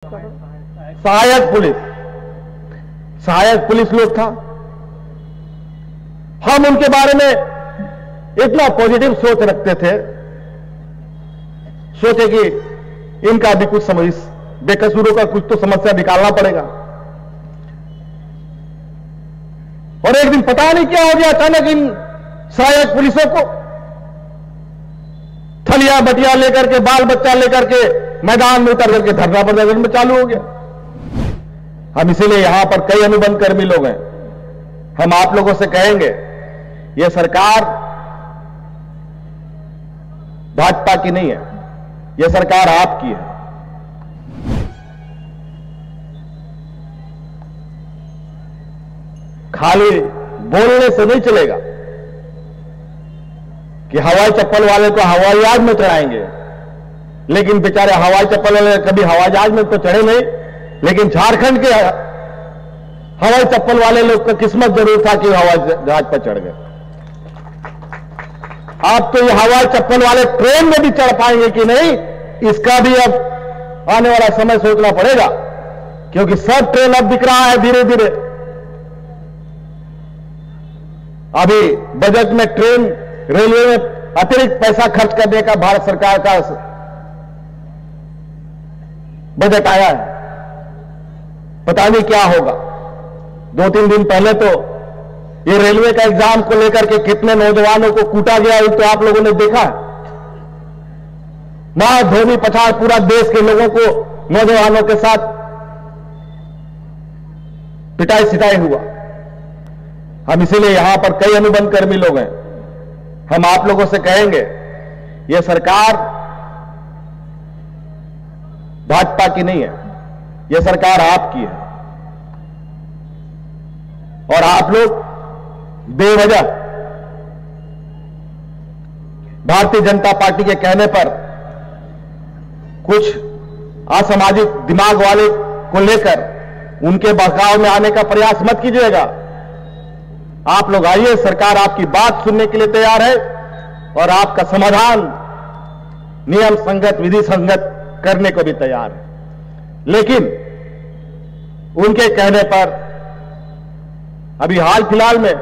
सहायक पुलिस लोग था। हम उनके बारे में इतना पॉजिटिव सोच रखते थे, सोचे कि इनका भी कुछ समझ, बेकसूरों का कुछ तो समस्या निकालना पड़ेगा। और एक दिन पता नहीं क्या हो गया, अचानक इन सहायक पुलिसों को थलिया बटिया लेकर के, बाल बच्चा लेकर के मैदान में उतर करके धरना प्रदर्शन में चालू हो गया। हम इसीलिए यहां पर कई अनुबंध कर्मी लोग हैं। हम आप लोगों से कहेंगे, यह सरकार भाजपा की नहीं है, यह सरकार आपकी है। खाली बोलने से नहीं चलेगा कि हवाई चप्पल वाले को हवाई जहाज में चढ़ाएंगे, लेकिन बेचारे हवाई चप्पल वाले कभी हवाई जहाज में तो चढ़े नहीं, लेकिन झारखंड के हवाई चप्पल वाले लोग का किस्मत जरूर था कि हवाई जहाज पर चढ़ गए। आप तो ये हवाई चप्पल वाले ट्रेन में भी चढ़ पाएंगे कि नहीं, इसका भी अब आने वाला समय सोचना पड़ेगा, क्योंकि सब ट्रेन अब बिक रहा है धीरे धीरे। अभी बजट में ट्रेन, रेलवे में अतिरिक्त पैसा खर्च करने का भारत सरकार का बजट आया है। पता नहीं क्या होगा। 2-3 दिन पहले तो ये रेलवे का एग्जाम को लेकर के कितने नौजवानों को कूटा गया, ये तो आप लोगों ने देखा है। मां धोनी पछाड़ पूरा देश के लोगों को, नौजवानों के साथ पिटाई सिटाई हुआ। हम इसीलिए यहां पर कई अनुबंध कर्मी लोग हैं। हम आप लोगों से कहेंगे, यह सरकार भाजपा की नहीं है, यह सरकार आपकी है। और आप लोग बेवजह भारतीय जनता पार्टी के कहने पर कुछ असामाजिक दिमाग वाले को लेकर उनके बहकाव में आने का प्रयास मत कीजिएगा। आप लोग आइए, सरकार आपकी बात सुनने के लिए तैयार है और आपका समाधान नियम संगत, विधि संगत करने को भी तैयार है। लेकिन उनके कहने पर अभी हाल फिलहाल में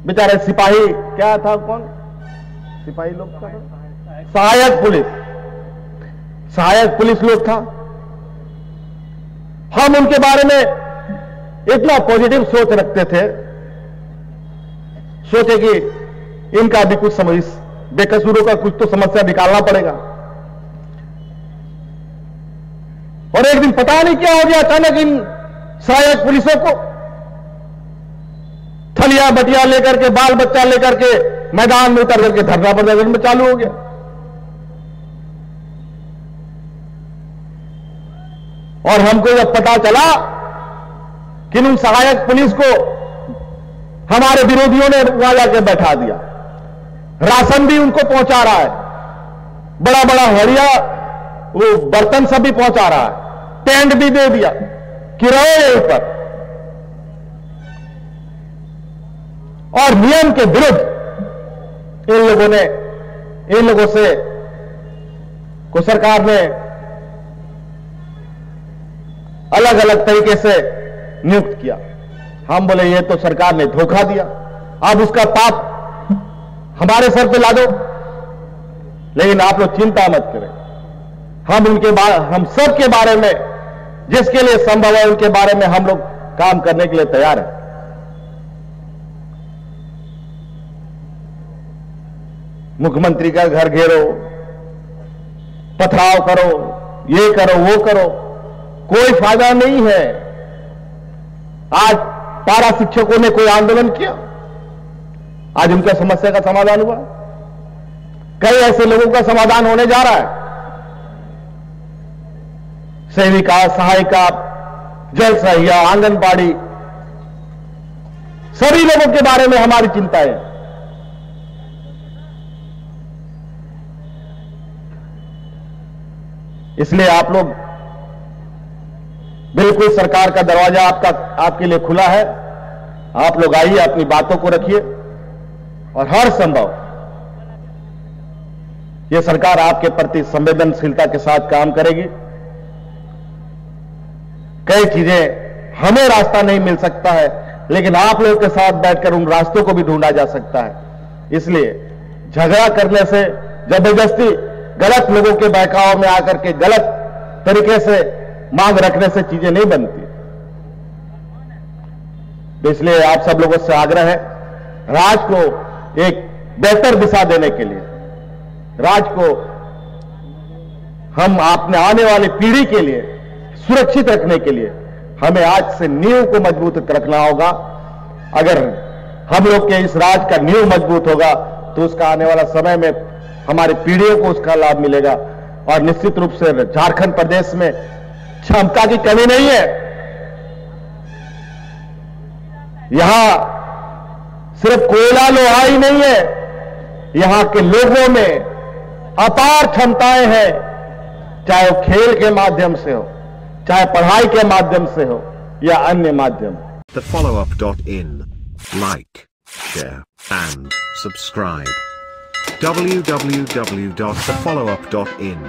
बेचारे सिपाही, क्या था, कौन सिपाही लोग था, सहायक पुलिस लोग था। हम उनके बारे में इतना पॉजिटिव सोच रखते थे, सोचे कि इनका भी कुछ समझ, बेकसूरों का कुछ तो समस्या निकालना पड़ेगा। और एक दिन पता नहीं क्या हो गया, अचानक इन सहायक पुलिसों को थलिया बटिया लेकर के, बाल बच्चा लेकर के मैदान में उतर करके धरना प्रदर्शन में चालू हो गया। और हमको जब पता चला कि उन सहायक पुलिस को हमारे विरोधियों ने वहां जाकर बैठा दिया, राशन भी उनको पहुंचा रहा है, बड़ा बड़ा हड़िया वो बर्तन सब भी पहुंचा रहा है, टेंट भी दे दिया कि रहो यहीं पर। और नियम के विरुद्ध इन लोगों से को सरकार ने अलग अलग तरीके से नियुक्त किया। हम बोले ये तो सरकार ने धोखा दिया, अब उसका पाप हमारे सर पे ला दो। लेकिन आप लोग चिंता मत करें, हम सब के बारे में, जिसके लिए संभव है उनके बारे में हम लोग काम करने के लिए तैयार हैं। मुख्यमंत्री का घर घेरो, पथराव करो, ये करो वो करो, कोई फायदा नहीं है। आज पारा शिक्षकों ने कोई आंदोलन किया, आज उनका समस्या का समाधान हुआ। कई ऐसे लोगों का समाधान होने जा रहा है। सेविका, सहायिका, जल सहिया, आंगनबाड़ी, सभी लोगों के बारे में हमारी चिंता है। इसलिए आप लोग बिल्कुल, सरकार का दरवाजा आपके लिए खुला है। आप लोग आइए, अपनी बातों को रखिए और हर संभव यह सरकार आपके प्रति संवेदनशीलता के साथ काम करेगी। कई चीजें हमें रास्ता नहीं मिल सकता है, लेकिन आप लोगों के साथ बैठकर उन रास्तों को भी ढूंढा जा सकता है। इसलिए झगड़ा करने से, जबरदस्ती गलत लोगों के बहकाव में आकर के गलत तरीके से मांग रखने से चीजें नहीं बनती। इसलिए आप सब लोगों से आग्रह है, राज्य को एक बेहतर दिशा देने के लिए, राज्य को हम अपने आने वाली पीढ़ी के लिए सुरक्षित रखने के लिए हमें आज से नींव को मजबूत रखना होगा। अगर हम लोग के इस राज्य का नींव मजबूत होगा तो उसका आने वाला समय में हमारी पीढ़ियों को उसका लाभ मिलेगा। और निश्चित रूप से झारखंड प्रदेश में क्षमता की कमी नहीं है। यहां सिर्फ कोयला लोहा ही नहीं है, यहां के लोगों में अपार क्षमताएं हैं, चाहे वो खेल के माध्यम से हो, चाहे पढ़ाई के माध्यम से हो या अन्य माध्यम। TheFollowUp.in. Like, share, and subscribe. www.thefollowup.in